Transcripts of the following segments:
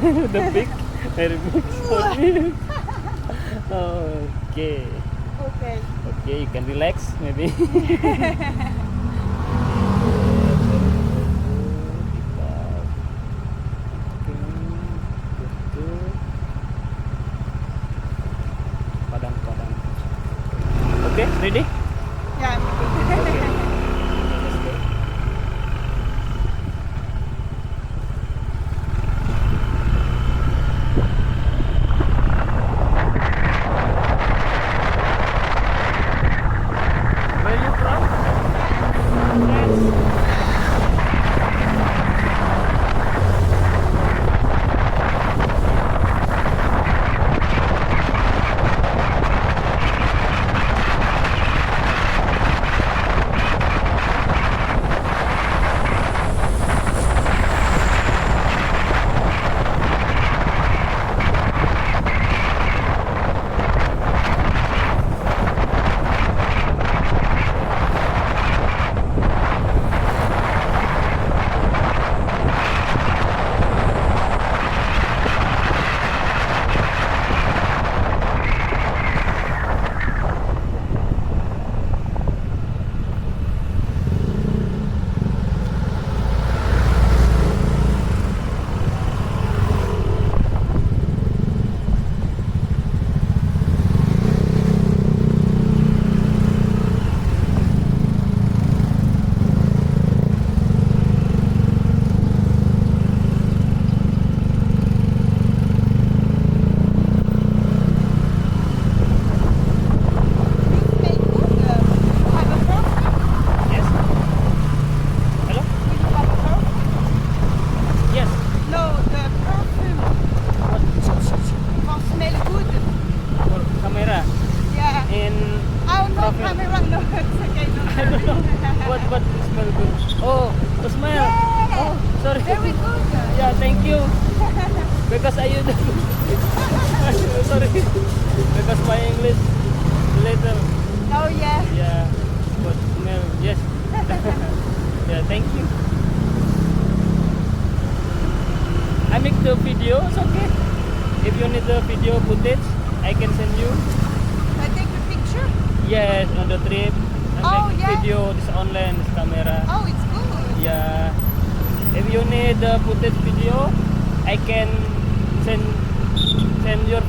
The big, very big spot. Okay. Okay. Okay, you can relax maybe. Padang. Okay, ready? Yeah. Okay. Let's go. Where you from? France. Yes. Hello? Yes. No, the perfume What? for smell good. For camera Yeah. in Oh no, Perfume. camera no. It's okay. No, I don't know what smell good. Oh, the smell. Yeah. Oh, sorry. Very good. Yeah, thank you. Because I use sorry. Because my English little. Oh yeah. Yeah. But smell. Yes. Yeah, thank you. I make the video. It's okay. If you need the video footage, I can send you. I take the picture. Yes, on the trip. I Oh, make yeah. video. This online, this camera. Oh, it's good. Yeah. If you need the footage video, I can send your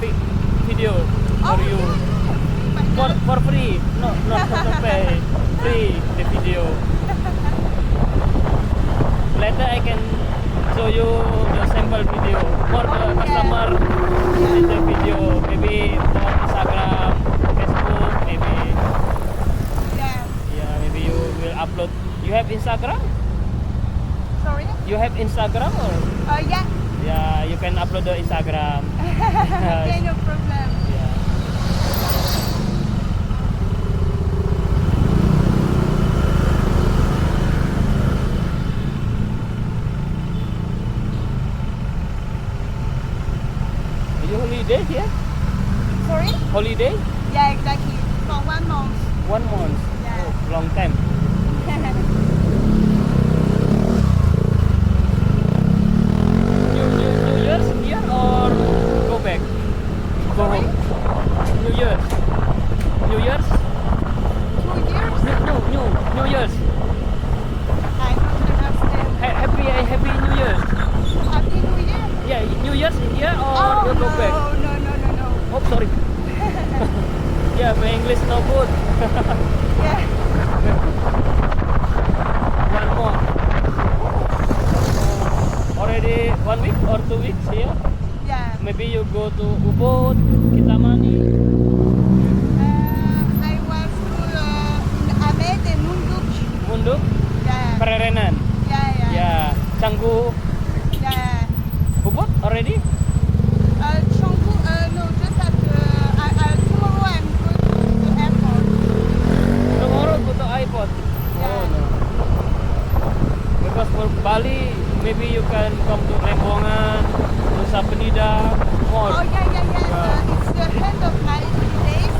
video for Oh, you yeah. for free. No, not to pay. Free the video. Later I can show you the sample video for the Oh, yeah. customer. See the video maybe for Instagram, Facebook, maybe. Yeah. Yeah, maybe you will upload. You have Instagram? Sorry. You have Instagram or? Yeah. Yeah, you can upload the Instagram. Okay, no problem. Yeah. Are you holiday here? Sorry. Holiday? Yeah, exactly. For 1 month. 1 month. Yeah. Oh, long time. New Year's here or go back? Go Sorry? home. New Year's. New Year's? 2 years. New Year's. I don't understand. Happy New Year's. Happy New Year. Yeah, New Year's in here or Oh you go back? no. Oh, sorry. Yeah, my English no good. Yeah. 1 month. Already 1 week or 2 weeks here? Yeah. Maybe you go to Ubud, Kintamani. I was to in Amed and Munduk. Munduk, Yeah. Pererenan. Yeah. Yeah, Canggu, Yeah. Ubud already? Canggu, no, just at tomorrow I'm going to the airport. Tomorrow go to airport. Yeah. Oh no. Because for Bali, maybe you can come to Rembongan, Nusa Penida, more. Oh yeah. It's the end of my holidays.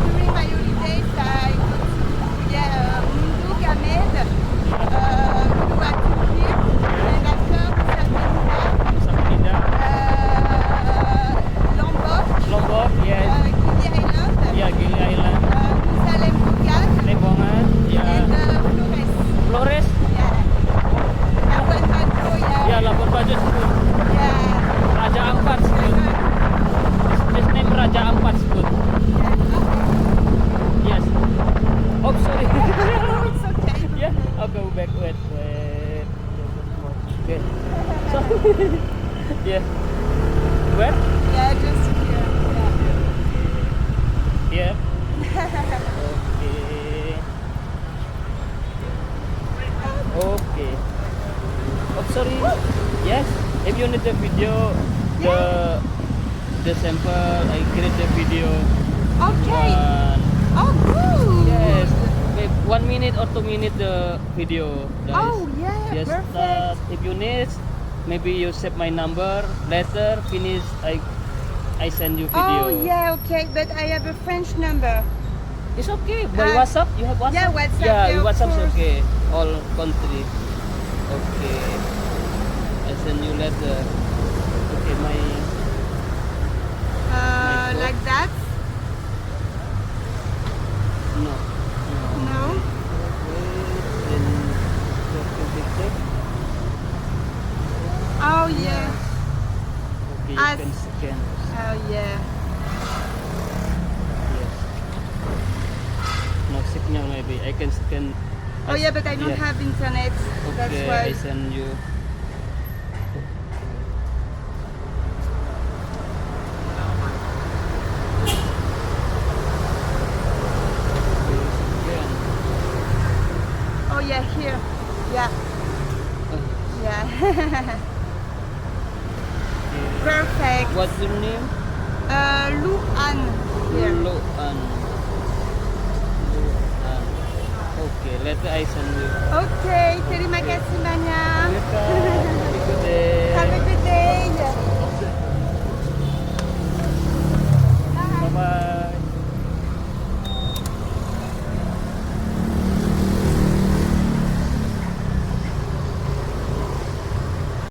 During my holidays, I go to Munduk, Amed, Uluwatu here, and after Nusa Penida. Nusa Penida. sorry. Yes. If you need the video, the sample, I create the video. Okay. One. Oh, good. Yes. Wait, 1 minute or 2 minutes the video. Guys. Oh, yeah, Yes. perfect. If you need, maybe you save my number. Later finish, I send you video. Oh, yeah, okay. But I have a French number. It's okay. By WhatsApp, you have WhatsApp? Yeah, WhatsApp, Yeah, yeah, of WhatsApp is course. okay. All country. Okay. I send you later. Okay, my phone. Like that? No. No? Wait, then check. Oh, yeah. Okay, you As- can scan. Oh, yeah. Yes. No signal maybe. I can scan. Oh, yeah, but I don't have internet. That's Okay, why. I send you. Scan. Oh, yeah, here. Yeah, Oh, yeah. okay. Perfect. What's your name? Luan. Here. Luan. Okay, later I send you. Okay, terima kasih banyak. Welcome. Have a good day. Have a good day.